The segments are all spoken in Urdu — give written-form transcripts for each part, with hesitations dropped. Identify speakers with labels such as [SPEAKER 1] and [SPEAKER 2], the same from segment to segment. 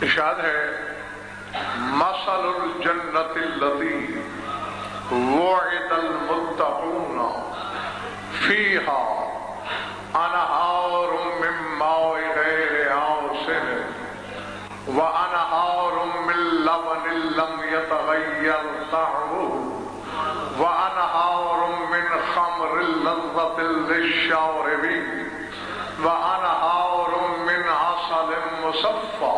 [SPEAKER 1] ارشاد ہے مثل الجنت التي وعد المتقون فيها انهار من ماء غير آسن وانهار من لبن لم يتغير طعمه وانهار من خمر لذة للشاربين وانهار من عسل مصفى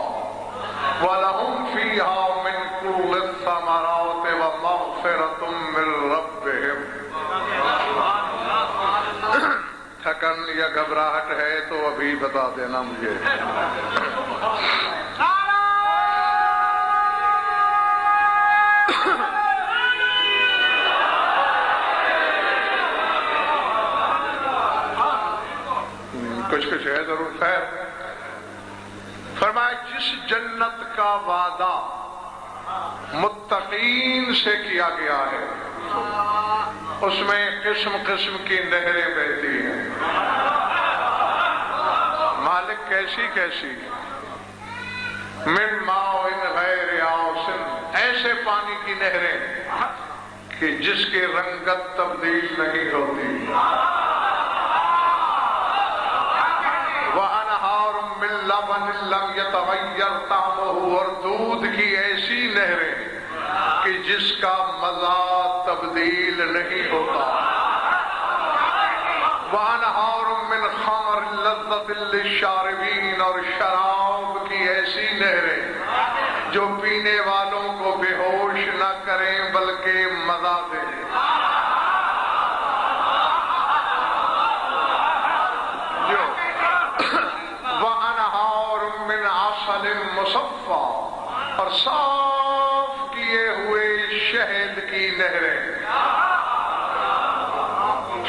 [SPEAKER 1] وَلَهُمْ فِيهَا مِنْ كُلِّ الثَّمَرَاتِ وَمَغْفِرَةٌ مِّن رَّبِّهِمْ۔ تھکن یا گھبراہٹ ہے تو ابھی بتا دینا مجھے۔ کچھ ہے ضرور خیر۔ فرمایا جس جنت کا وعدہ متقین سے کیا گیا ہے اس میں قسم قسم کی نہریں بہتی ہیں۔ مالک کیسی کیسی؟ من ماء غیر آسن، ایسے پانی کی نہریں کہ جس کی رنگت تبدیل نہیں ہوتی۔ وَأَنْهَارٌ مِّن لَبَنٍ لَّمْ يَتَغَيَّرْ طَعْمُهُ، اور دودھ کی ایسی نہریں کہ جس کا مزہ تبدیل نہیں ہوتا۔ وَأَنْهَارٌ مِّن خَمْرٍ لَذَّةٍ لِّلشَّارِبِينَ، اور شراب کی ایسی نہریں جو پینے والوں کو بے ہوش نہ کریں بلکہ مزہ دیں۔ مصفا، اور صاف کیے ہوئے شہد کی نہریں۔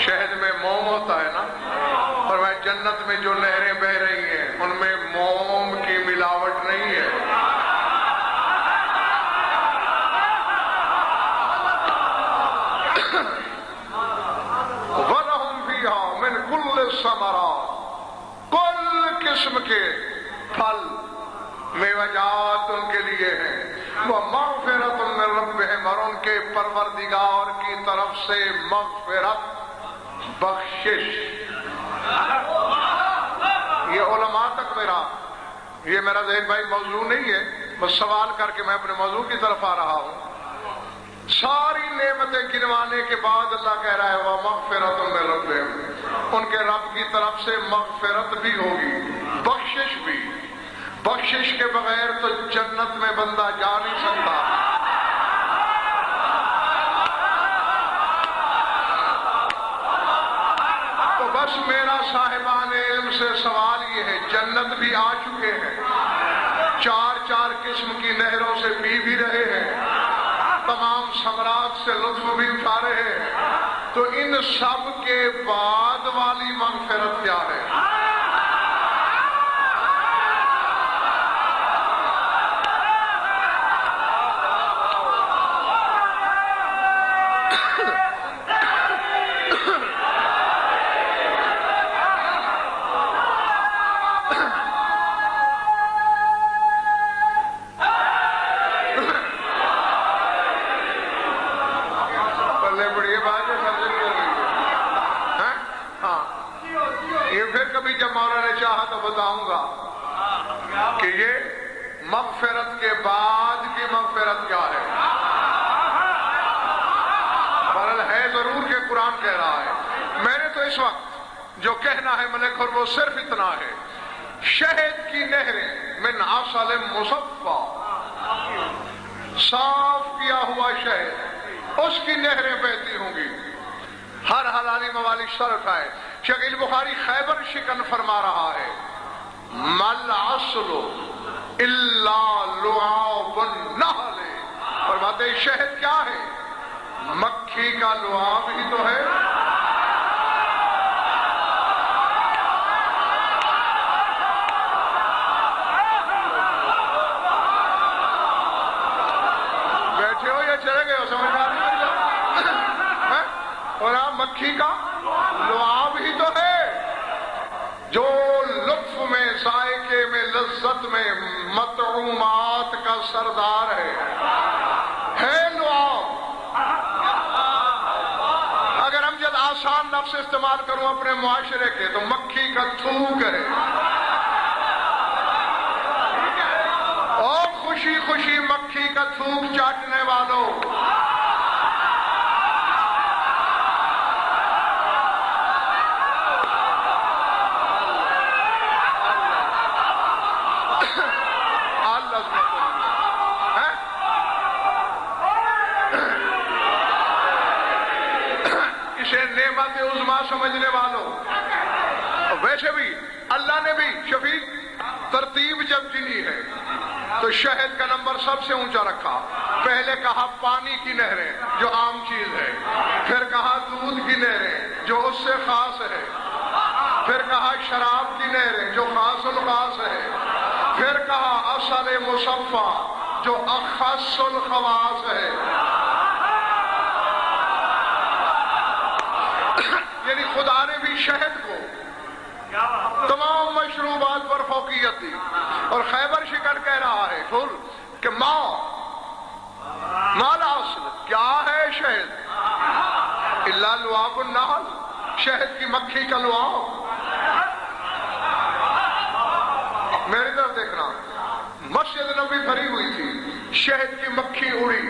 [SPEAKER 1] شہد میں موم ہوتا ہے نا، اور میں جنت میں جو نہریں بہ رہی ہیں ان میں موم کی ملاوٹ نہیں ہے۔ وَلَهُمْ فِيهَا مِنْ كُلِّ الثَّمَرَاتِ، کل قسم کے پھل میوجات ان کے لیے ہیں۔ وَمَغْفِرَةٌ مِّن رَّبِّهِمْ، اور ان کے پروردگار کی طرف سے مغفرت، بخشش۔ یہ علماء تک یہ میرا ذہن بھائی موضوع نہیں ہے، بس سوال کر کے میں اپنے موضوع کی طرف آ رہا ہوں۔ ساری نعمتیں گنوانے کے بعد اللہ کہہ رہا ہے وَمَغْفِرَةٌ مِّن رَّبِّهِمْ، ان کے رب کی طرف سے مغفرت بھی ہوگی، بخشش بھی۔ بخشش کے بغیر تو جنت میں بندہ جا نہیں سکتا۔ تو بس میرا صاحبان علم سے سوال یہ ہے، جنت بھی آ چکے ہیں، چار چار قسم کی نہروں سے پی بھی رہے ہیں، تمام ثمرات سے لطف بھی اٹھا رہے ہیں، تو ان سب کے بعد والی مغفرت کیا ہے؟ بتاؤں گا کہ یہ مغفرت کے بعد کی مغفرت کیا ہے۔ بہرحال ہے ضرور کہ قرآن کہہ رہا ہے، میں نے تو اس وقت جو کہنا ہے ملک اور وہ صرف اتنا ہے، شہد کی نہریں من عسل مصفا، صاف کیا ہوا شہد، اس کی نہریں بہتی ہوں گی۔ ہر حلالی موالی شرط ہے، شیخ بخاری خیبر شکن فرما رہا ہے مل اصل الا لعاب النحل، فرماتے شہد کیا ہے؟ مکھی کا لعاب ہی تو ہے۔ بیٹھے ہو یا چلے گئے ہو؟ سمجھ میں آ رہی ہے؟ اور آپ مکھی کا لعاب ہی تو ہے جو لطف میں، ذائقے میں، لذت میں مطعومات کا سردار ہے لعاب۔ اگر ہم جب آسان لفظ استعمال کروں اپنے معاشرے کے تو مکھی کا تھوک ہے، اور خوشی خوشی مکھی کا تھوک چاٹنے والوں، اسے نعمت عظمیٰ سمجھنے والوں۔ ویسے بھی اللہ نے بھی شفیق ترتیب جب چنی ہے تو شہد کا نمبر سب سے اونچا رکھا۔ پہلے کہا پانی کی نہریں جو عام چیز ہے، پھر کہا دودھ کی نہریں جو اس سے خاص ہے، پھر کہا شراب کی نہریں جو خاص الخاص ہے، پھر کہا عسل مصفا جو اخص الخواص ہے۔ یعنی خدا نے بھی شہد کو تمام مشروبات پر فوقیت دی، اور خیبر شکر کہہ رہا ہے کھل کہ مال اصل کیا ہے شہد؟ الا لعاب النحل، شہد کی مکھی کا لعاب۔ میری طرف دیکھنا، مسجد نبی بھری ہوئی تھی، شہد کی مکھی اڑی،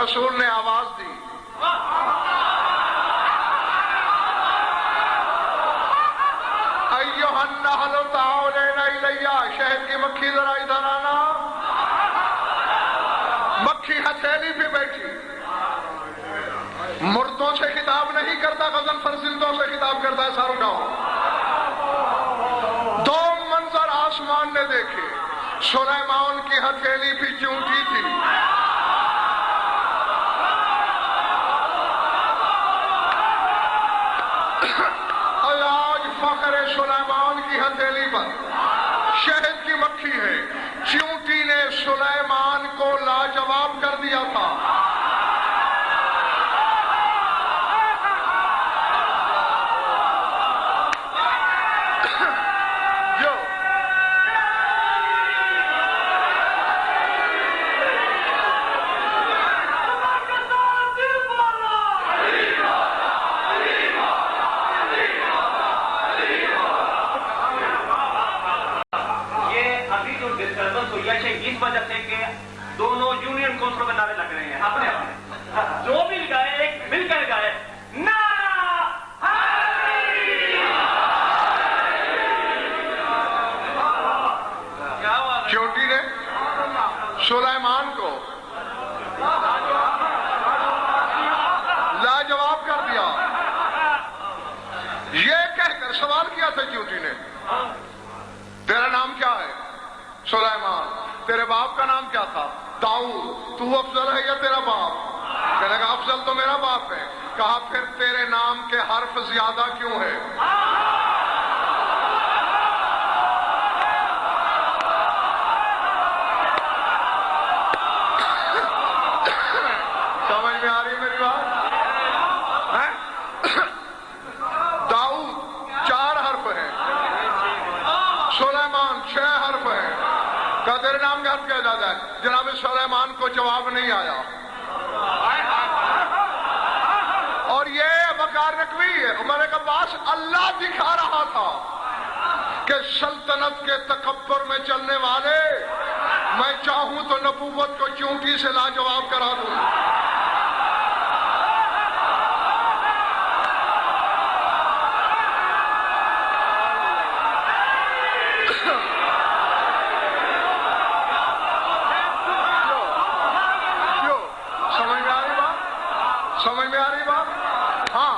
[SPEAKER 1] رسول نے آواز دی ایھا النحل تعالین الیہ، شہد کی مکھی ذرا ادھر آنا۔ مکھی ہتھیلی پہ بیٹھی، مردوں سے خطاب نہیں کرتا، غضن فرزندوں سے خطاب کرتا ہے۔ سر اٹھاؤ۔ دو منظر آسمان نے دیکھے، سلیمان کی ہتھیلی پہ چونٹی تھی، اور آج فخر سلیمان کی ہتھیلی پر شہد کی مکھی ہے۔ چونٹی نے سلیمان کو لاجواب کر دیا تھا۔
[SPEAKER 2] اس وجہ سے کہ دونوں یونین کونسل میں نعرے لگ رہے ہیں، اپنے اپنے جو مل گئے ایک مل کر گئے
[SPEAKER 1] چونٹی نے سلیمان کو لاجواب کر دیا۔ یہ کہہ کر سوال کیا تھا چونٹی نے، تیرا نام کیا ہے؟ سلیمان۔ تیرے باپ کا نام کیا تھا؟ داؤد۔ تو افضل ہے یا تیرا باپ؟ کہنے کا افضل تو میرا باپ ہے۔ کہا پھر تیرے نام کے حرف زیادہ کیوں ہے؟ سمجھ میں آ رہی ہے میری بات؟ داؤد 4 حرف ہیں، سلیمان 6 حرف ہیں۔ کہا تیرے نام کا حرف کیا جاتا ہے؟ جناب سلیمان کو جواب نہیں آیا، اور یہ بکار نقوی ہے۔ عمر عباس اللہ دکھا رہا تھا کہ سلطنت کے تکبر میں چلنے والے، میں چاہوں تو نبوت کو چونٹی سے لاجواب کرا دوں۔ سمجھ میں آ رہی بات؟ ہاں،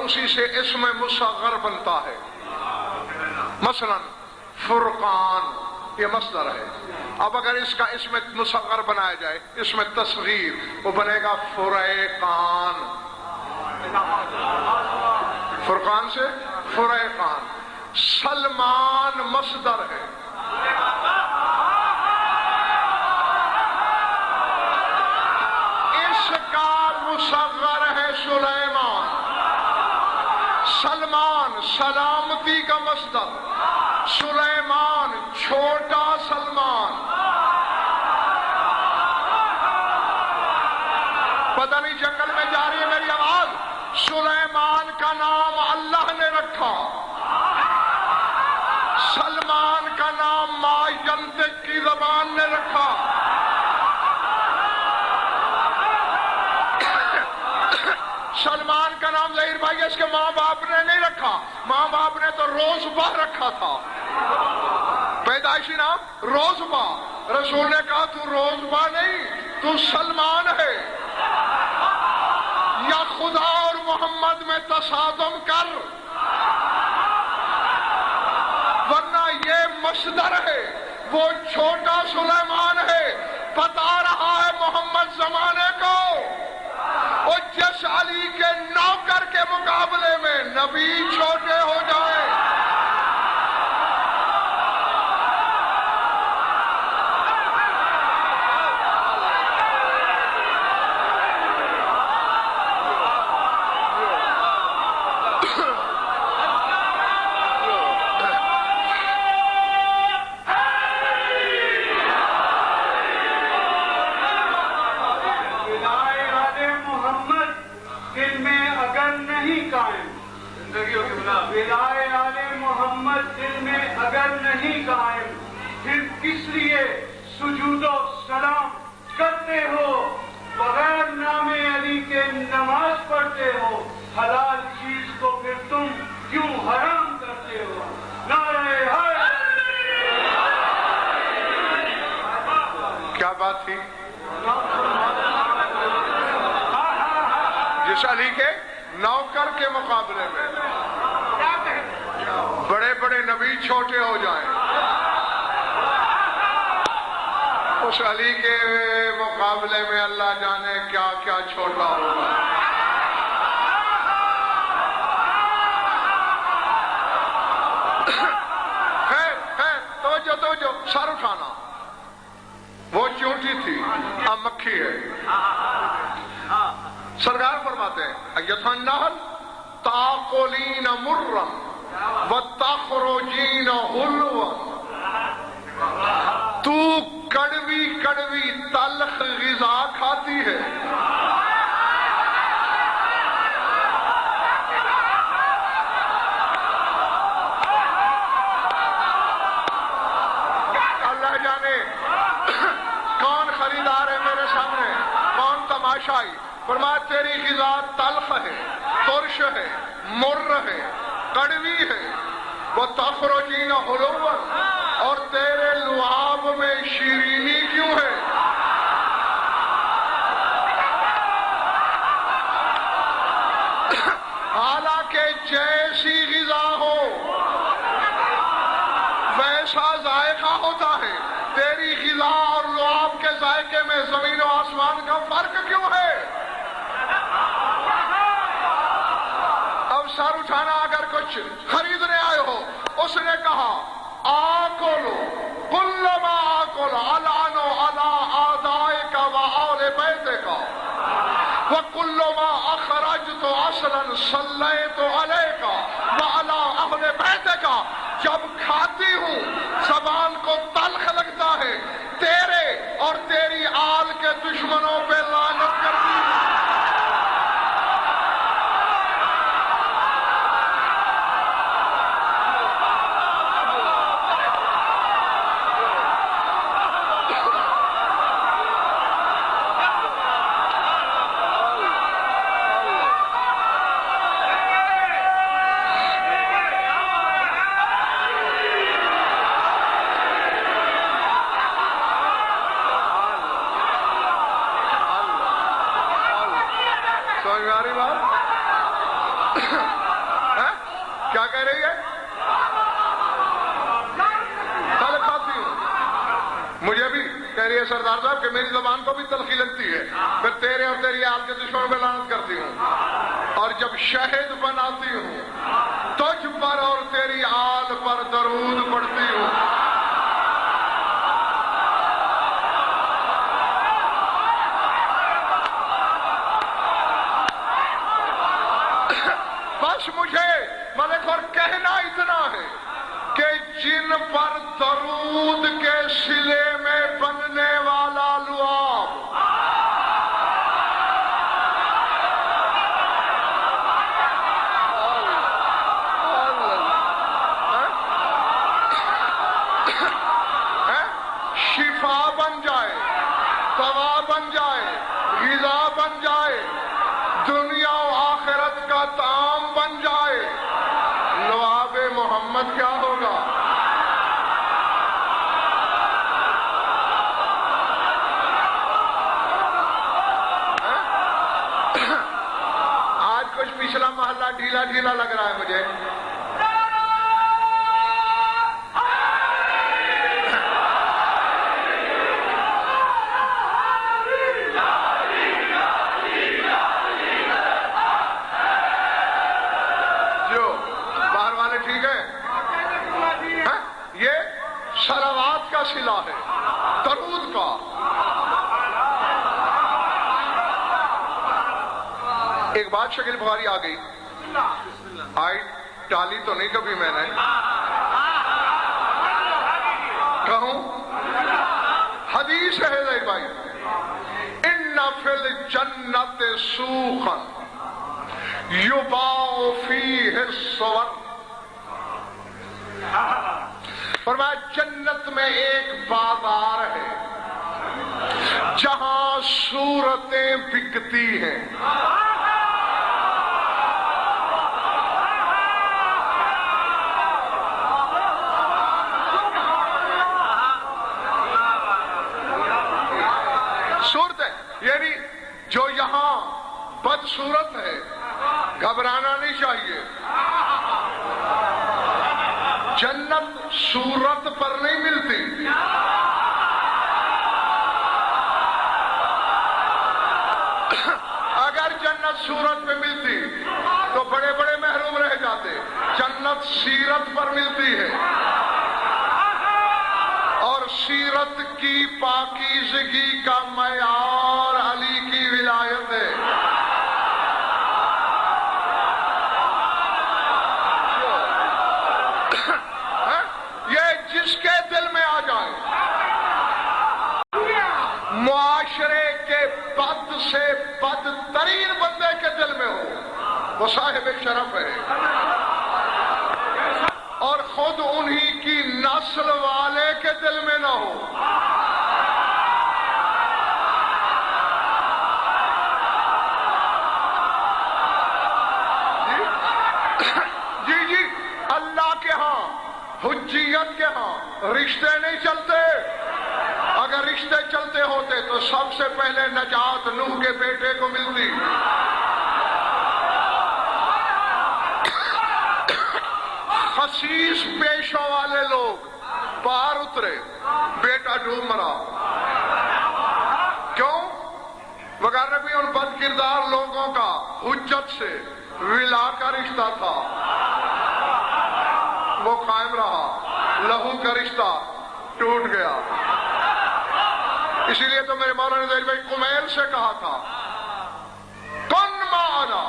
[SPEAKER 1] اسی سے اسم مصغر بنتا ہے. مثلا فرقان یہ مصدر ہے. اب اگر اس کا اسم مصغر بنایا جائے اسم تصغیر وہ بنے گا فریقان. فرقان سے فریقان. سلمان مصدر ہے. اس کا مصغر ہے سلیمان. سلمان سلامتی کا مصدر. سلیمان چھوٹا سلمان. پتہ نہیں جنگل میں جا رہی ہے میری آواز. سلیمان کا نام اللہ نے رکھا. سلمان کا نام ماں ینطق کی زبان نے رکھا. سلمان کا نام ظہیر بھائی اس کے ماں باپ نے نہیں رکھا. ماں باپ نے تو روزبہ رکھا تھا. پیدائشی نام روزبہ. رسول نے کہا تو روزبہ نہیں تو سلمان ہے. یا خدا اور محمد میں تصادم کر ورنہ یہ مصدر ہے. وہ چھوٹا سلیمان ہے. بتا رہا ہے محمد زمانے کو اور جس علی کے نوکر کے مقابلے میں نبی چھوٹے ہو جائیں.
[SPEAKER 3] ولائے آل محمد دل میں اگر نہیں قائم پھر کس لیے سجود و سلام کرتے ہو. بغیر نام علی کے نماز پڑھتے ہو. حلال چیز کو پھر تم کیوں حرام کرتے ہو. نعرہ
[SPEAKER 1] کیا بات تھی جس علی کے نوکر کے مقابلے میں بڑے بڑے نبی چھوٹے ہو جائیں. اس علی کے مقابلے میں اللہ جانے کیا کیا چھوٹا ہوگا. توجہ سر اٹھانا. وہ چونٹی تھی اب مکھی ہے. سرکار فرماتے ہیں ایتھا النحل تاکلین مرا وتخرجین حلوا. تو کڑوی کڑوی تلخ غذا کھاتی ہے اللہ جانے کون خریدار ہے میرے سامنے کون تماشائی. فرمایا تیری غذا تلخ ہے ترش ہے مر ہے کڑوی ہے. وہ تخرجین حلوا اور تیرے لعاب میں شیرینی کیوں ہے. حالانکہ جیسی غذا ہو ویسا ذائقہ ہوتا ہے. تیری غذا اور لعاب کے ذائقے میں زمین و آسمان کا فرق کیوں ہے. اب سر اٹھانا. اگر کچھ خریدنے آئے ہو اس نے کہا آکلو کل ما آکل الانو علی آدائک و آل بیتک وکل ما اخرجت اصلا صلیت علیک وعلی اہل بیتک. جب کھاتی ہوں زبان کو تلخ لگتا ہے تیرے اور تیری آل کے دشمنوں پہ لعنت کرتی ہوں. سردار صاحب کہ میری زبان کو بھی تلخی لگتی ہے، پھر تیرے اور تیری آل کے دشمنوں پہ لعنت کرتی ہوں، اور جب شہد بناتی ہوں تجھ پر اور تیری آل پر درود پڑھتی ہوں۔ بس مجھے ملک اور کہنا اتنا ہے کہ جن پر درود کے سلے میں بننے والا لعاب شفا بن جائے، دوا بن جائے، غذا بن جائے، دنیا و آخرت کا طعام بن جائے، لعاب محمد کیا ہوگا؟ آج کچھ پچھلا محلہ ڈھیلا ڈھیلا لگ رہا ہے مجھے۔ صلوات کا صلہ ہے، درود کا۔ ایک بات شکیل بخاری آ گئی، آئی ٹالی تو نہیں کبھی میں نے، کہوں حدیث ہے زید بھائی، ان فی الجنت سوقا یباع فیہ الصور، فرمایا جنت میں ایک بازار ہے جہاں صورتیں بکتی ہیں۔ صورتیں یعنی جو یہاں بدصورت ہے گھبرانا نہیں چاہیے، جنت صورت پر نہیں ملتی، اگر جنت صورت پہ ملتی تو بڑے بڑے محروم رہ جاتے، جنت سیرت پر ملتی ہے، اور سیرت کی پاکیزگی کا معیار علی کی ولایت ہے۔ جس کے دل میں آ جائے، معاشرے کے بد سے بدترین بندے کے دل میں ہو، وہ صاحب شرف ہے، اور خود انہی کی نسل والے کے دل میں نہ ہو۔ جی اللہ کے ہاں حجیت کے ہاں رشتے نہیں چلتے، اگر رشتے چلتے ہوتے تو سب سے پہلے نجات نوح کے بیٹے کو ملتی۔ خسیس پیشوں والے لوگ باہر اترے، بیٹا ڈوب مرا، کیوں؟ وغیرہ بھی ان بد کردار لوگوں کا حجت سے ولا کا رشتہ تھا، وہ قائم رہا، لہو کا رشتہ ٹوٹ گیا۔ اسی لیے تو میرے مولانا زید بھائی کمیل سے کہا تھا، کن معنا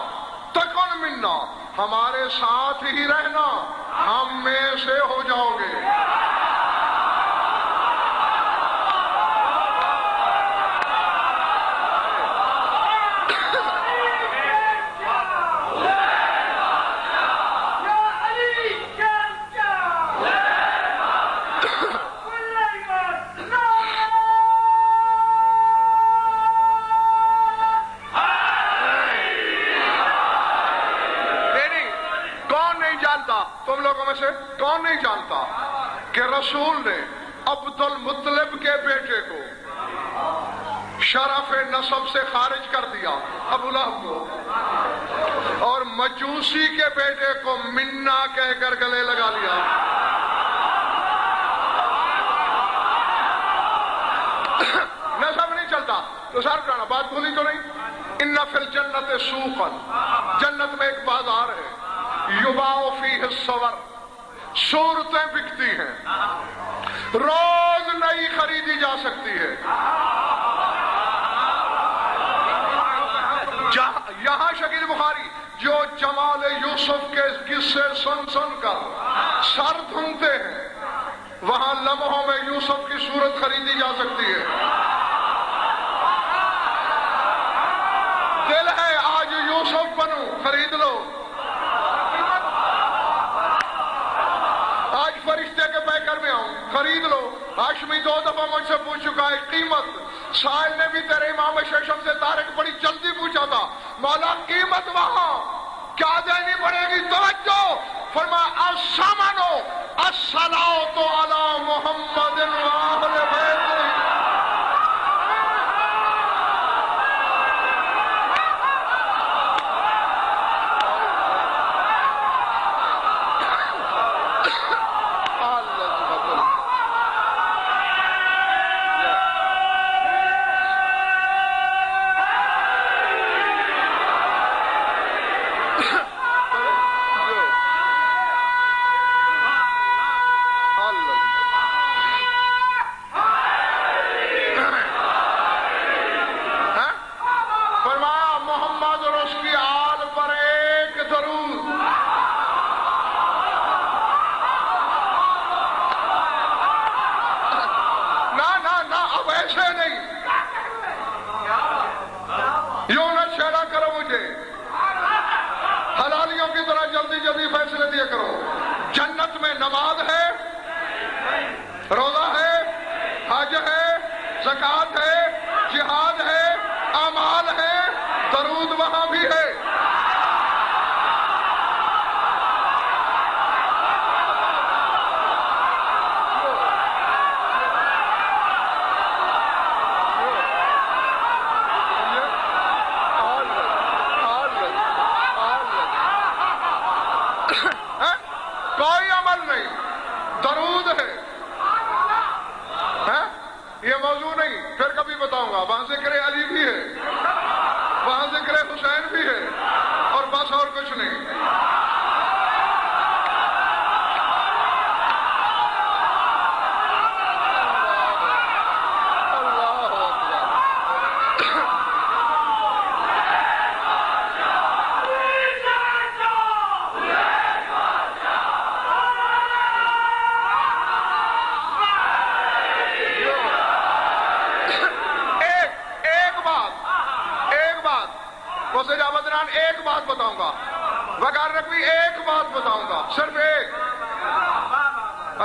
[SPEAKER 1] تکن منا، ہمارے ساتھ ہی رہنا، ہم میں سے ہو جاؤ گے۔ تم لوگوں میں سے کون نہیں جانتا کہ رسول نے عبد المطلب کے بیٹے کو شرف نسب سے خارج کر دیا، ابو لہب کو، اور مجوسی کے بیٹے کو منا کہہ کر گلے لگا لیا۔ تو سر جانا بات بھولی تو نہیں. ان فی الجنت سوقا, جنت میں ایک بازار ہے, یباع فیہ الصور, صورتیں بکتی ہیں, روز نئی خریدی جا سکتی ہے. یہاں شکیل بخاری جو جمال یوسف کے قصے سن سن کر سر دھنتے ہیں, وہاں لمحوں میں یوسف کی صورت خریدی جا سکتی ہے. دل ہے آج یوسف بنو, خرید لو. آج فرشتے کے پیکر میں آؤں, خرید لو. ہاشمی 2 دفعہ مجھ سے پوچھ چکا ہے قیمت. سائل نے بھی تیرے امام ششم سے طارق بڑی جلدی پوچھا تھا, مولا قیمت وہاں کیا دینی پڑے گی؟ توجہ فرمایا الثمن الصلاۃ علی محمد وآل بیتہ. نماز ہے, روزہ ہے, حج ہے, زکات ہے, جہاد ہے, اعمال ہے, درود وہاں بھی ہے. کوئی عمل نہیں, درود ہے. یہ موضوع نہیں, پھر کبھی بتاؤں گا. وہاں ذکر علی بھی ہے, وہاں ذکر حسین بھی ہے, اور بس اور کچھ نہیں. ایک بات بتاؤں گا, وقار رکھوی ایک بات بتاؤں گا, صرف ایک.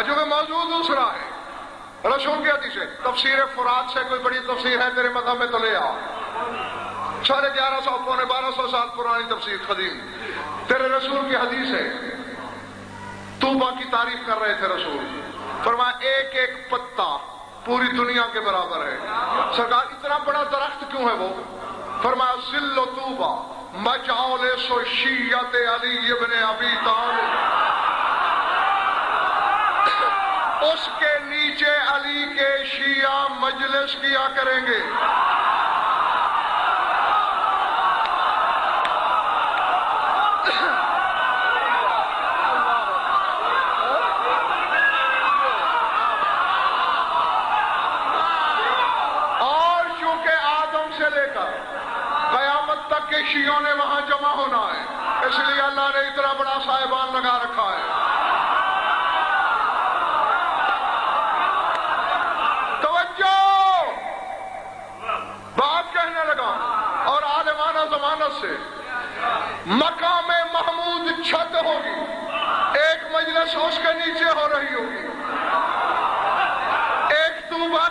[SPEAKER 1] جو کہ موضوع دوسرا ہے, رسول کی حدیث ہے. تفسیر فرات سے کوئی بڑی تفسیر ہے تیرے مذہب میں تو لے آ. 1150 پونے 1200 سال پرانی تفسیر قدیم, تیرے رسول کی حدیث ہے. طوبہ کی تعریف کر رہے تھے رسول, فرمایا ایک ایک پتا پوری دنیا کے برابر ہے. سرکار اتنا بڑا درخت کیوں ہے وہ؟ فرمایا ظل طوبہ مجالس و شیعت علی ابن ابی طالب, اس کے نیچے علی کے شیعہ مجلس کیا کریں گے. اور چونکہ آدم سے لے کر قیامت تک کے شیعوں نے وہاں جمع ہونا ہے, اس لیے اللہ نے اتنا بڑا صاحبان لگا رکھا ہے. توجہ, بات کہنے لگا. اور عالمانہ ضمانت سے مقام محمود چھت ہوگی, ایک مجلس اس کے نیچے ہو رہی ہوگی, ایک طوبہ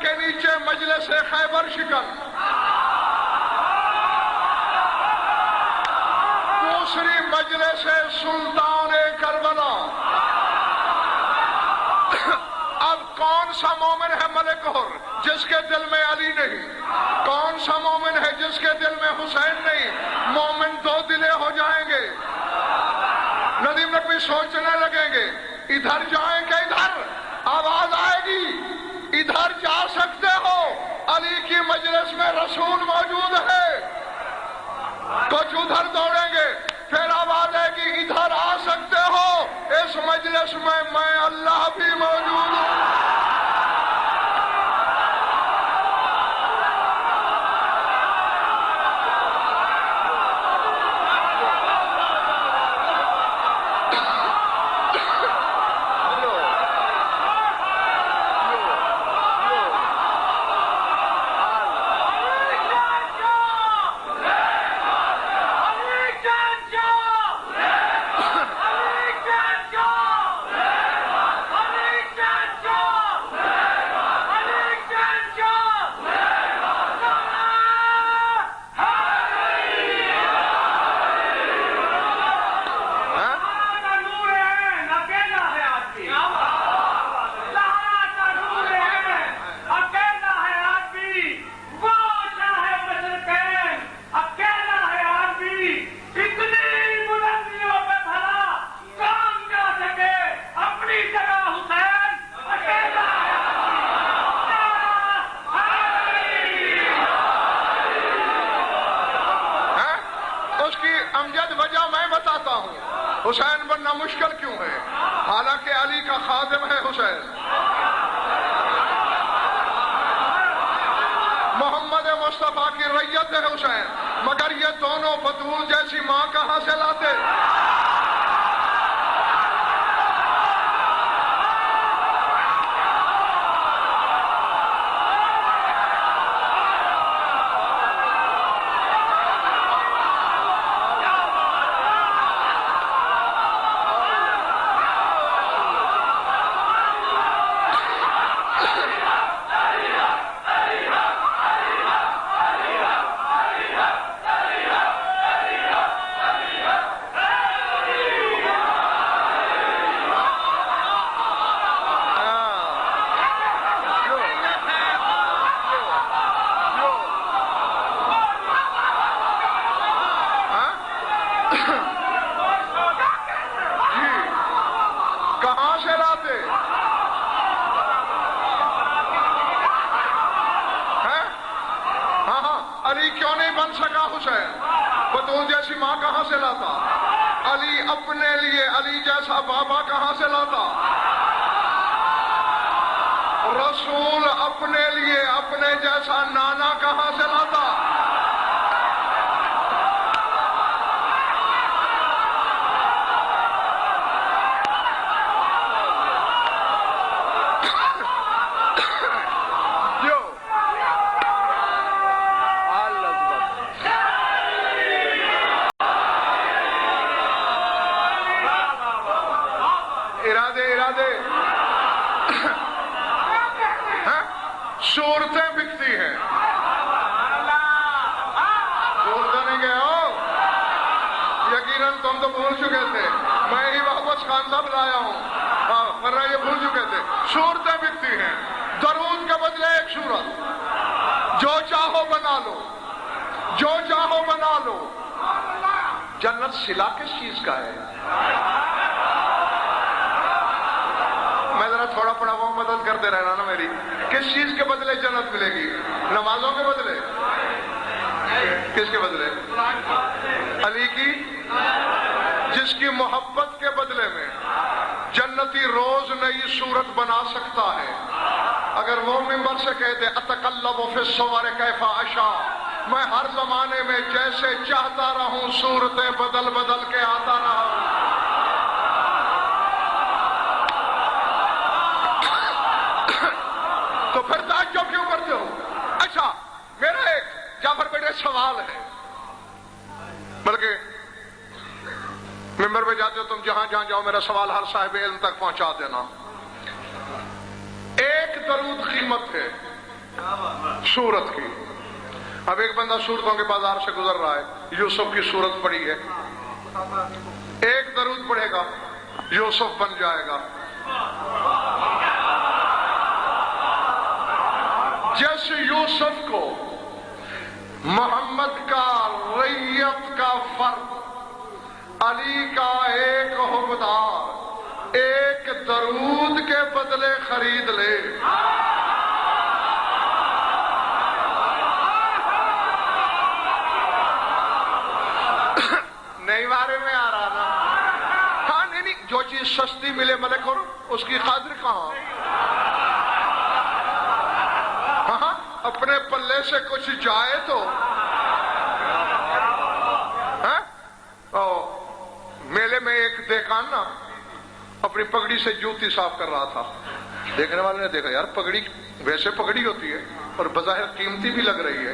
[SPEAKER 1] کے نیچے مجلس خیبر شکن, دوسری مجلس سلطان کربلا. اب کون سا مومن ہے ملک ہر جس کے دل میں علی نہیں؟ کون سا مومن ہے جس کے دل میں حسین نہیں؟ مومن دو دلے ہو جائیں گے. ندیم نقوی سوچنے لگیں گے, ادھر جائیں کہ ادھر؟ آواز آئے گی, ادھر جا سکتے ہو, علی کی بچ ادھر دوڑیں گے، پھر آواز ہے کہ ادھر آ سکتے ہو، اس مجلس میں اللہ بھی موجود ہوں۔ حسین بننا مشکل کیوں ہے؟ حالانکہ علی کا خادم ہے حسین، محمد مصطفیٰ کی ریت ہے حسین، مگر یہ دونوں بطول جیسی ماں کہاں سے لاتے؟ بطول جیسی ماں کہاں سے لاتا؟ علی اپنے لیے علی جیسا بابا کہاں سے لاتا؟ رسول اپنے لیے اپنے جیسا نانا کہاں سے لاتا؟ صورتیں بکتی ہیں، صورتیں نہیں گئے ہو، یقیناً تم تو بھول چکے تھے، میں ہی واپس خان صاحب لایا ہوں، ورنہ یہ بھول چکے تھے۔ صورتیں بکتی ہیں، درود کے بدلے ایک صورت، جو چاہو بنا لو، جو چاہو بنا لو۔ جنت صلہ کس چیز کا ہے؟ میں ذرا تھوڑا پڑا ہوا مدد کرتے رہنا نا میری۔ کس چیز کے بدلے جنت ملے گی؟ نمازوں کے بدلے؟ کس کے بدلے؟ علی کی، جس کی محبت کے بدلے میں جنتی روز نئی صورت بنا سکتا ہے۔ اگر وہ منبر سے کہتے اتقلب فی الصور کیف اشاء، میں ہر زمانے میں جیسے چاہتا رہوں صورتیں بدل بدل کے آتا رہا، تو پھر تعجب کیوں کرتے ہو؟ اچھا میرا ایک جعفر بیٹے سوال ہے، بلکہ ممبر پہ جاتے ہو تم، جہاں جہاں جاؤ میرا سوال ہر صاحب علم تک پہنچا دینا۔ ایک درود قیمت ہے سورت کی۔ اب ایک بندہ سورتوں کے بازار سے گزر رہا ہے، یوسف کی سورت پڑھی ہے، ایک درود پڑھے گا یوسف بن جائے گا۔ جس یوسف کو محمد کا ریت کا فرد، علی کا ایک حکمدار ایک درود کے بدلے خرید لے، سستی ملے ملک اور اس کی قدر کہاں؟ ہاں اپنے پلے سے کچھ جائے تو میلے میں ایک دیکان نا اپنی پگڑی سے جوتی صاف کر رہا تھا. دیکھنے والے نے دیکھا یار پگڑی ویسے پگڑی ہوتی ہے اور بظاہر قیمتی بھی لگ رہی ہے.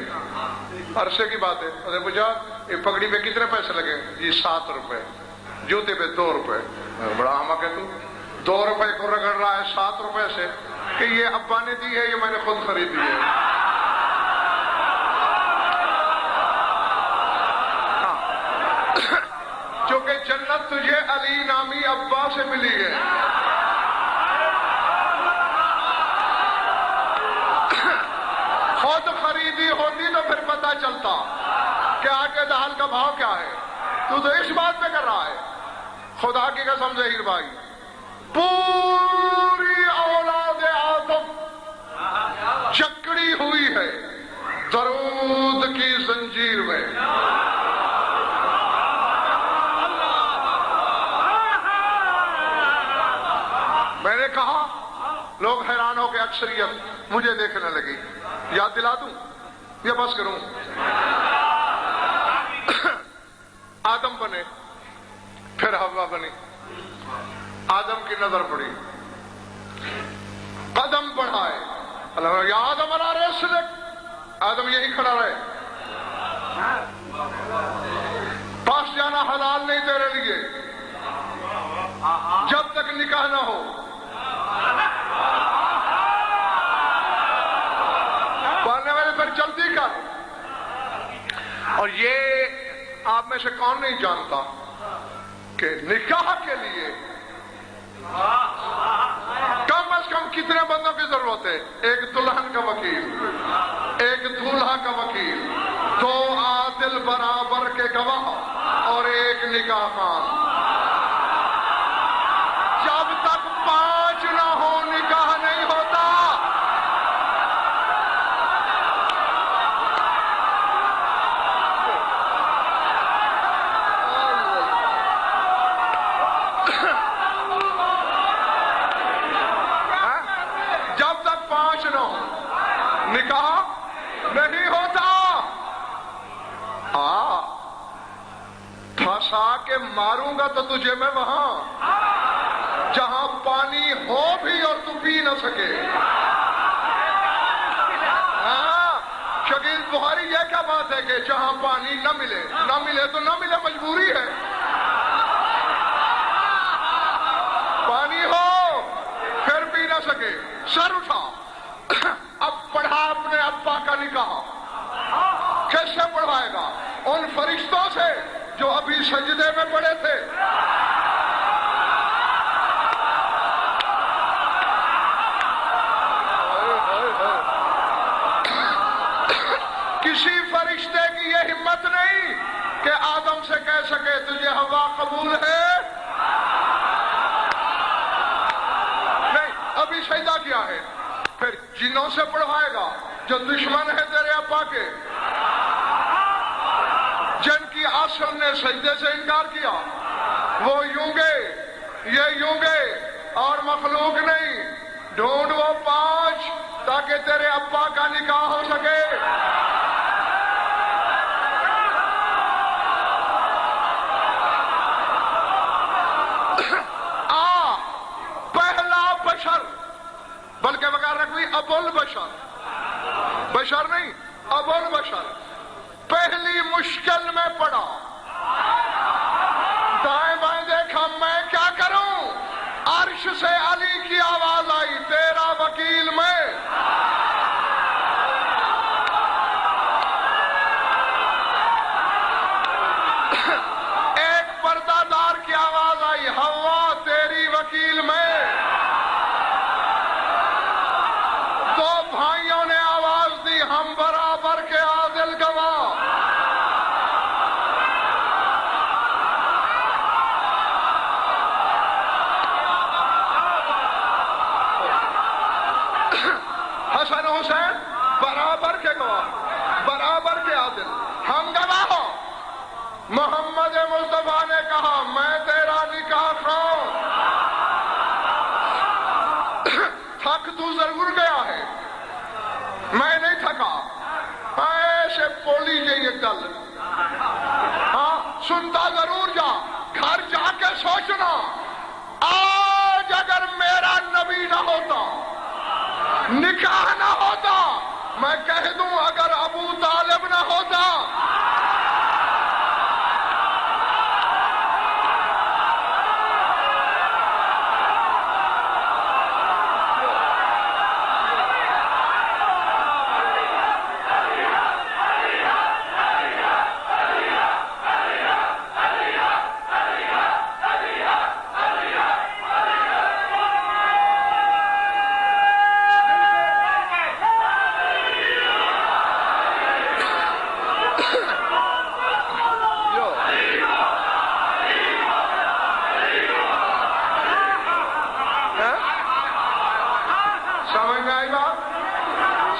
[SPEAKER 1] عرصے کی بات ہے. انہوں نے پوچھا یہ پگڑی پہ کتنے پیسے لگے؟ جی 7 روپے. جوتے پہ 2 روپے. بڑا احمق ہے تو 2 روپے کو رگڑ رہا ہے 7 روپے سے کہ یہ ابا نے دی ہے یہ میں نے خود خریدی ہے. چونکہ جنت تجھے علی نامی ابا سے ملی ہے. خود خریدی ہوتی تو پھر پتہ چلتا کہ آٹے دال کا بھاؤ کیا ہے. تو اس بات پہ کر رہا ہے. خدا کی قسم ظہیر بھائی پوری اولاد آدم جکڑی ہوئی ہے درود کی زنجیر میں. میں نے کہا لوگ حیران ہو کے اکثریت مجھے دیکھنے لگی. یاد دلا دوں یا بس کروں؟ آدم بنے پھر حوا بنی. آدم کی نظر پڑی قدم بڑھائے اللہ یا آدم علی رسلک. آدم یہی کھڑا رہے. پاس جانا حلال نہیں تیرے لیے جب تک نکاح نہ ہو. پڑھنے والے پھر جلدی کر. اور یہ آپ میں سے کون نہیں جانتا کہ نکاح کے لیے کم از کم کتنے بندوں کی ضرورت ہے؟ ایک دلہن کا وکیل, ایک دولہا کا وکیل, 2 عادل برابر کے گواہ اور ایک نکاح خان. جب تک 5 نہ ہو نکاح نہیں ہوتا. جب تک 5 نہ ہو نکاح نہیں ہوتا. پھنسا کے ماروں گا تو تجھے میں وہاں جہاں پانی ہو بھی اور تو پی نہ سکے. شکیل بخاری یہ کیا بات ہے کہ جہاں پانی نہ ملے تو نہ ملے, مجبوری ہے. پانی ہو پھر پی نہ سکے. سر اٹھا. اب پڑھا اپنے ابا کا نکاح. کیسے پڑھائے گا؟ ان فرشتوں سے جو ابھی سجدے میں پڑے تھے. کسی فرشتے کی یہ ہمت نہیں کہ آدم سے کہہ سکے تجھے ہوا قبول ہے. نہیں, ابھی سجدہ کیا ہے. پھر جنوں سے پڑھوائے گا جو دشمن ہے تیرے ابا کے, جن کی اصل نے سجدے سے انکار کیا. وہ یوں گے یہ یوں گے اور مخلوق نہیں. ڈھونڈ وہ 5 تاکہ تیرے ابا کا نکاح ہو سکے. پہلا بشر, بلکہ وقار رکھوی ابو البشر, بشر نہیں ابو البشر, پہلی مشکل میں پڑا. دائیں بائیں دیکھا میں کیا کروں. عرش سے علی کی آواز آئی تیرا وکیل میں. ایک پردہ دار کی آواز آئی ہوا تیری وکیل میں. 2 بھائیوں نے آواز دی ہم برابر کے عادل گواہ. حسن حسین برابر کے گواہ, برابر کے عادل, ہم گواہ ہو. محمد مصطفیٰ نے کہا میں تیرا نکاح خواہوں. تھک تو ضرور گیا ہے، میں نہیں تھکا، ایسے پولی جائیے کل، ہاں سنتا ضرور جا، گھر جا کے سوچنا آج اگر میرا نبی نہ ہوتا، نکاح نہ ہوتا، میں کہہ دوں اگر ابو طالب نہ ہوتا،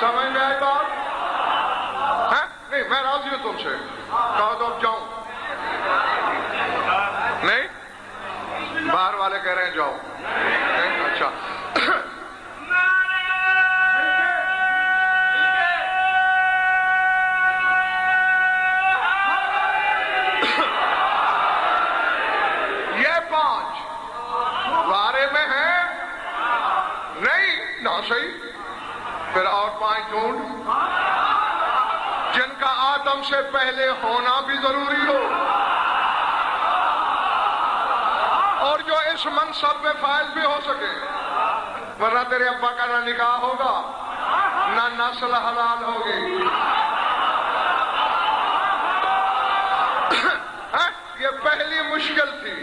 [SPEAKER 1] سمجھ میں آئی بات؟ نہیں میں راضی ہوں تم سے، کہو تو اب جاؤں، نہیں باہر والے کہہ رہے ہیں جاؤ، نہیں اچھا یہ 5 بارے میں ہیں، نہیں نہ صحیح، پھر اور 5 ڈھونڈ جن کا آدم سے پہلے ہونا بھی ضروری ہو اور جو اس منصب میں فائز بھی ہو سکے، ورنہ تیرے ابا کا نہ نکاح ہوگا نہ نسل حلال ہوگی۔ یہ پہلی مشکل تھی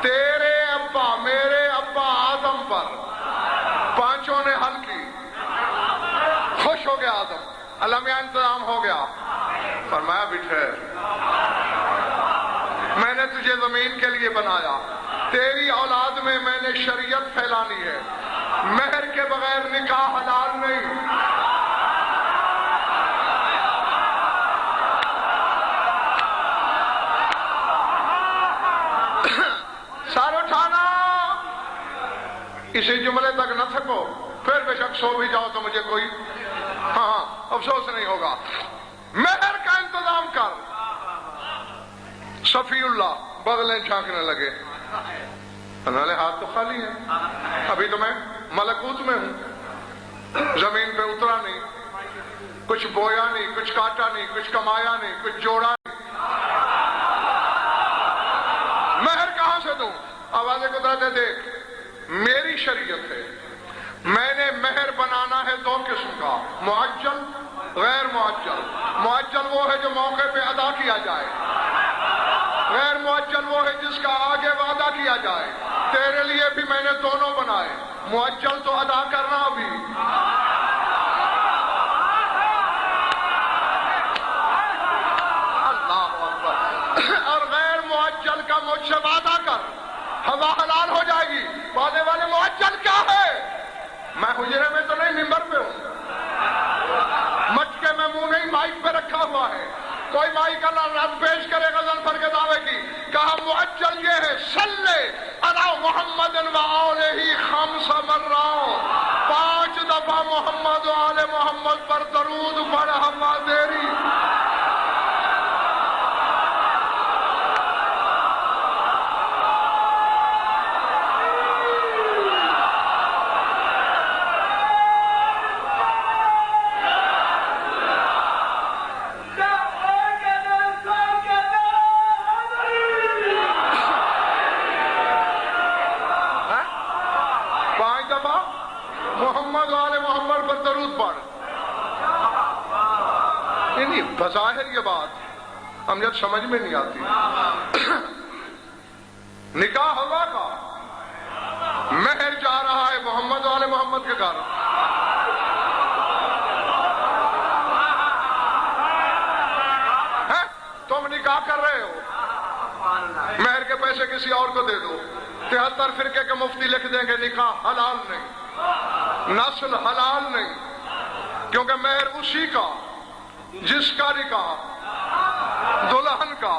[SPEAKER 1] تیرے ابا میرے ابا آدم پر، 5 نے حل کی، خوش ہو گیا آدم، اللہ میاں انتظام ہو گیا، فرمایا بٹھیر، میں نے تجھے زمین کے لیے بنایا، تیری اولاد میں میں نے شریعت پھیلانی ہے، مہر کے بغیر نکاح حلال نہیں۔ سر اٹھانا، اسی جملے تک نہ تھکو، پھر بے شک سو بھی جاؤ تو مجھے کوئی ہاں افسوس نہیں ہوگا۔ مہر کا انتظام کر۔ صفی اللہ بغلیں جھانکنے لگے، انہوں ہاتھ تو خالی ہیں، ابھی تو میں ملکوت میں ہوں، زمین پہ اترا نہیں، کچھ بویا نہیں، کچھ کاٹا نہیں، کچھ کمایا نہیں، کچھ جوڑا نہیں، مہر کہاں سے دوں؟ آواز قدرت ہے، دیکھ میری شریعت ہے، میں نے مہر بنانا ہے 2 قسم کا، معجل غیر معجل۔ معجل وہ ہے جو موقع پہ ادا کیا جائے، غیر معجل وہ ہے جس کا آگے وعدہ کیا جائے۔ تیرے لیے بھی میں نے دونوں بنائے، معجل تو ادا کرنا ابھی، اللہ اکبر، اور غیر معجل کا مجھ سے وعدہ کر، ہوا حلال ہو جائے گی۔ وعدے والے معجل کیا ہے؟ میں حجرے میں تو نہیں، ممبر پہ ہوں، مٹکے میں منہ نہیں، مائک پہ رکھا ہوا ہے، کوئی مائک اللہ رات پیش کرے غزل پر کے دعوے کی، کہا معجل یہ ہے، صلی علی محمد و آلہ 5 مرات، 5 دفعہ محمد و آل محمد پر درود پڑھ، ہوا دیری۔ بظاہر یہ بات امجد سمجھ میں نہیں آتی، نکاح ہوا کا، مہر جا رہا ہے محمد والے محمد کے گھر، تم نکاح کر رہے ہو، مہر کے پیسے کسی اور کو دے دو، 73 فرقے کے مفتی لکھ دیں گے نکاح حلال نہیں، نسل حلال نہیں، کیونکہ مہر اسی کا جس کا نکاح دلہن کا،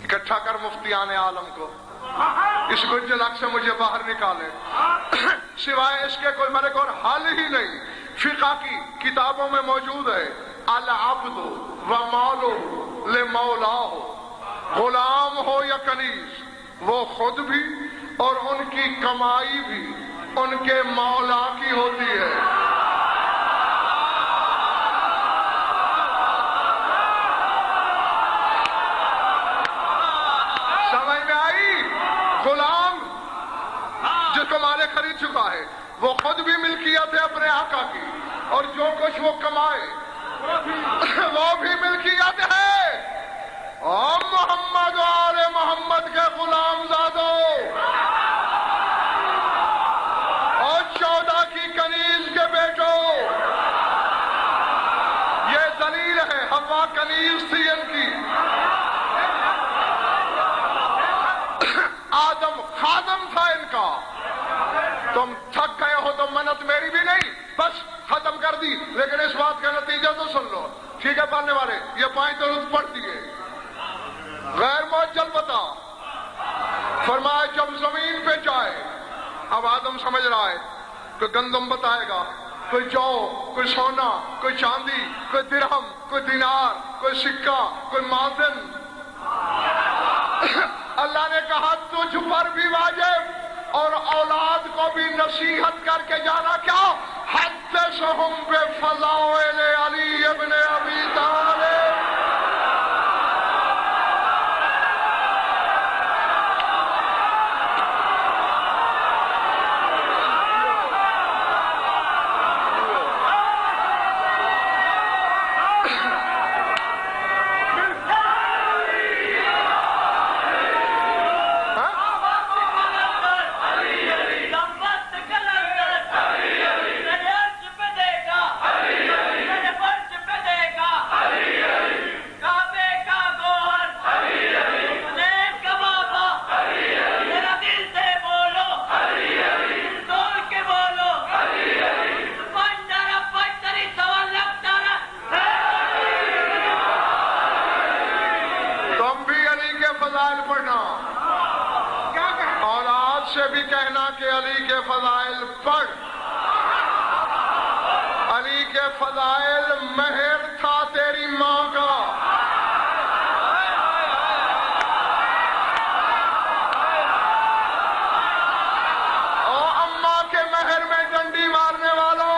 [SPEAKER 1] اکٹھا کر مفتیان عالم کو، اس گنجلک سے مجھے باہر نکالے. سوائے اس کے کوئی ملک اور حل ہی نہیں. فقہ کی کتابوں میں موجود ہے العبد و مالو لمولا ہو، غلام ہو یا کنیز، وہ خود بھی اور ان کی کمائی بھی ان کے مولا کی ہوتی ہے. سمجھ میں آئی؟ غلام جس کو مالک خرید چکا ہے وہ خود بھی ملکیت ہے اپنے آقا کی، اور جو کچھ وہ کمائے وہ بھی ملکیت ہے. اور محمد و آل محمد کے غلام زادوں اور 14 کی کنیز کے بیٹوں، یہ دلیل ہے حوا کنیز تھی ان کی، آدم خادم تھا ان کا. تم تھک گئے ہو تو منت میری بھی نہیں، بس ختم کر دی، لیکن اس بات کا نتیجہ تو سن لو. ٹھیک ہے پڑھنے والے، یہ 5 درود پڑھ دیے. غیر معجل بتا فرمایا جب زمین پہ جائے، اب آدم سمجھ رہا ہے کوئی گندم بتائے گا، کوئی جو، کوئی سونا، کوئی چاندی، کوئی درہم، کوئی دینار، کوئی سکہ، کوئی معدن. اللہ نے کہا تجھ پر بھی واجب اور اولاد کو بھی نصیحت کر کے جانا. کیا؟ حدثہم بفضائل علی ابن ابی طالب. سے بھی کہنا کہ علی کے فضائل پڑھ. علی کے فضائل مہر تھا تیری ماں کا. او اماں کے مہر میں ڈنڈی مارنے والوں،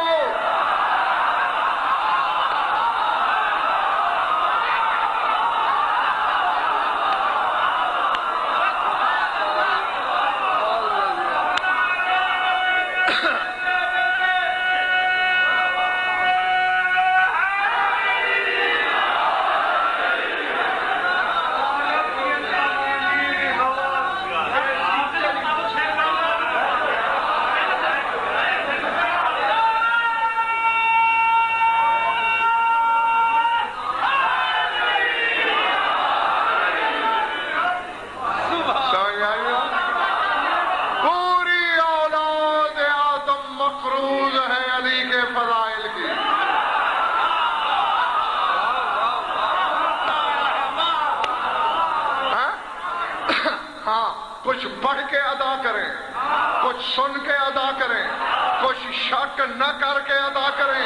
[SPEAKER 1] کچھ پڑھ کے ادا کریں، کچھ سن کے ادا کریں، کچھ شک نہ کر کے ادا کریں.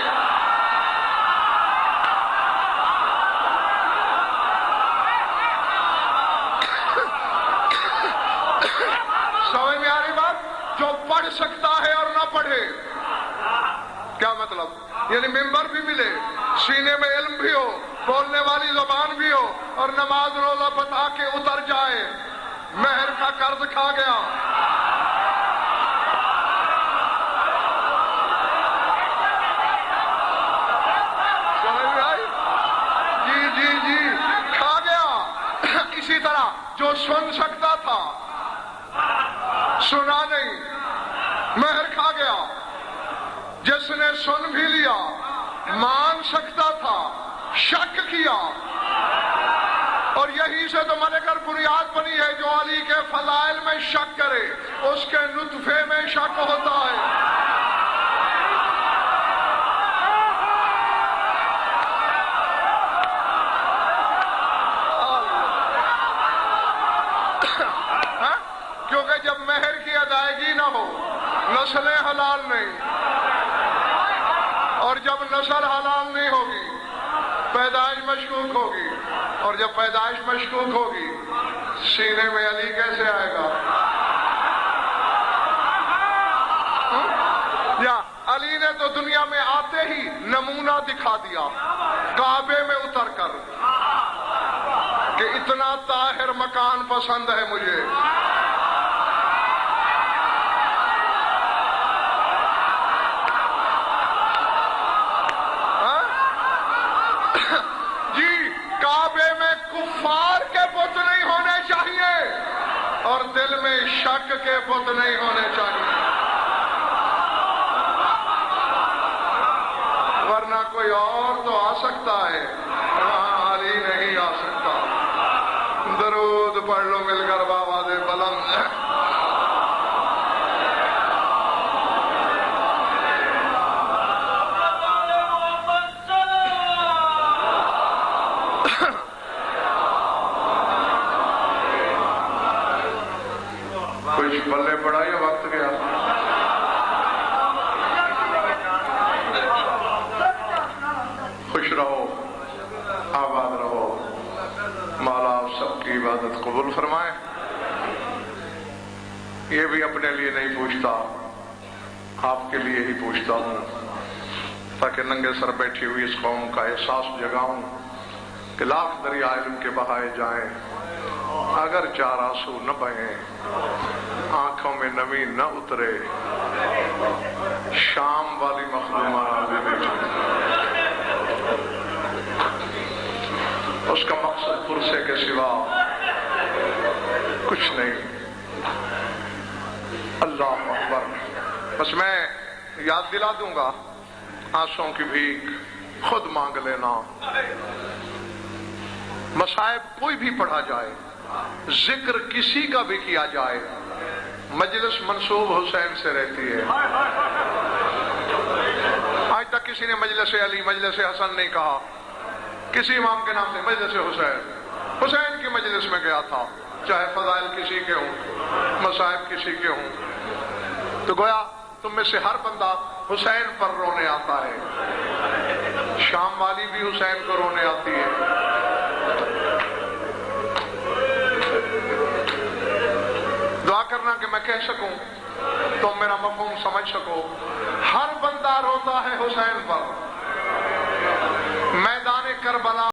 [SPEAKER 1] سمجھ میں آ رہی بات؟ جو پڑھ سکتا ہے اور نہ پڑھے، کیا مطلب؟ یعنی ممبر بھی ملے، سینے میں علم بھی ہو، بولنے والی زبان بھی ہو، اور نماز روزہ بتا کے اتر جائے، مہر کا قرض کھا گیا. سمجھ میں آئی؟ جی کھا گیا. اسی طرح جو سن سکتا تھا سنا نہیں، مہر کھا گیا. جس نے سن بھی لیا، مان سکتا تھا، شک کیا، اور یہی سے تو ملکر بنیاد بنی ہے. جو علی کے فضائل میں شک کرے اس کے نطفے میں شک ہوتا ہے. حلال نہیں. اور جب نسل حلال نہیں ہوگی پیدائش مشکوک ہوگی, اور جب پیدائش مشکوک ہوگی سینے میں علی کیسے آئے گا؟ یا علی نے تو دنیا میں آتے ہی نمونہ دکھا دیا کعبے میں اتر کر کہ اتنا طاہر مکان پسند ہے مجھے. جی کعبے میں کفار کے بت نہیں ہونے چاہیے اور دل میں شک کے بت نہیں ہونے چاہیے, ورنہ کوئی اور تو آ سکتا ہے, وہاں علی نہیں آ سکتا. درود پڑھ لو مل کر بابا دے بلند. کچھ بلے پڑا یا وقت گیا؟ خوش رہو, آباد رہو, مولا آپ سب کی عبادت قبول فرمائے. یہ بھی اپنے لیے نہیں پوچھتا, آپ کے لیے ہی پوچھتا ہوں تاکہ ننگے سر بیٹھی ہوئی اس قوم کا احساس جگاؤں کہ لاکھ دریا علم کے بہائے جائیں, اگر چار آنسو نہ بہیں, آنکھوں میں نمی نہ اترے, شام والی مخدومہ اس کا مقصد پرسے کے سوا کچھ نہیں. اللہ اکبر. بس میں یاد دلا دوں گا, آنسوں کی بھیک خود مانگ لینا. مصائب کوئی بھی پڑھا جائے, ذکر کسی کا بھی کیا جائے, مجلس منسوب حسین سے رہتی ہے. آج تک کسی نے مجلس علی مجلس حسن نہیں کہا, کسی امام کے نام سے مجلس حسین. حسین کی مجلس میں گیا تھا, چاہے فضائل کسی کے ہوں, مصائب کسی کے ہوں, تو گویا تم میں سے ہر بندہ حسین پر رونے آتا ہے. شام والی بھی حسین کو رونے آتی ہے. دعا کرنا کہ میں کہہ سکوں, تم میرا مفہوم سمجھ سکو. ہر بندہ روتا ہے حسین پر. میدان کربلا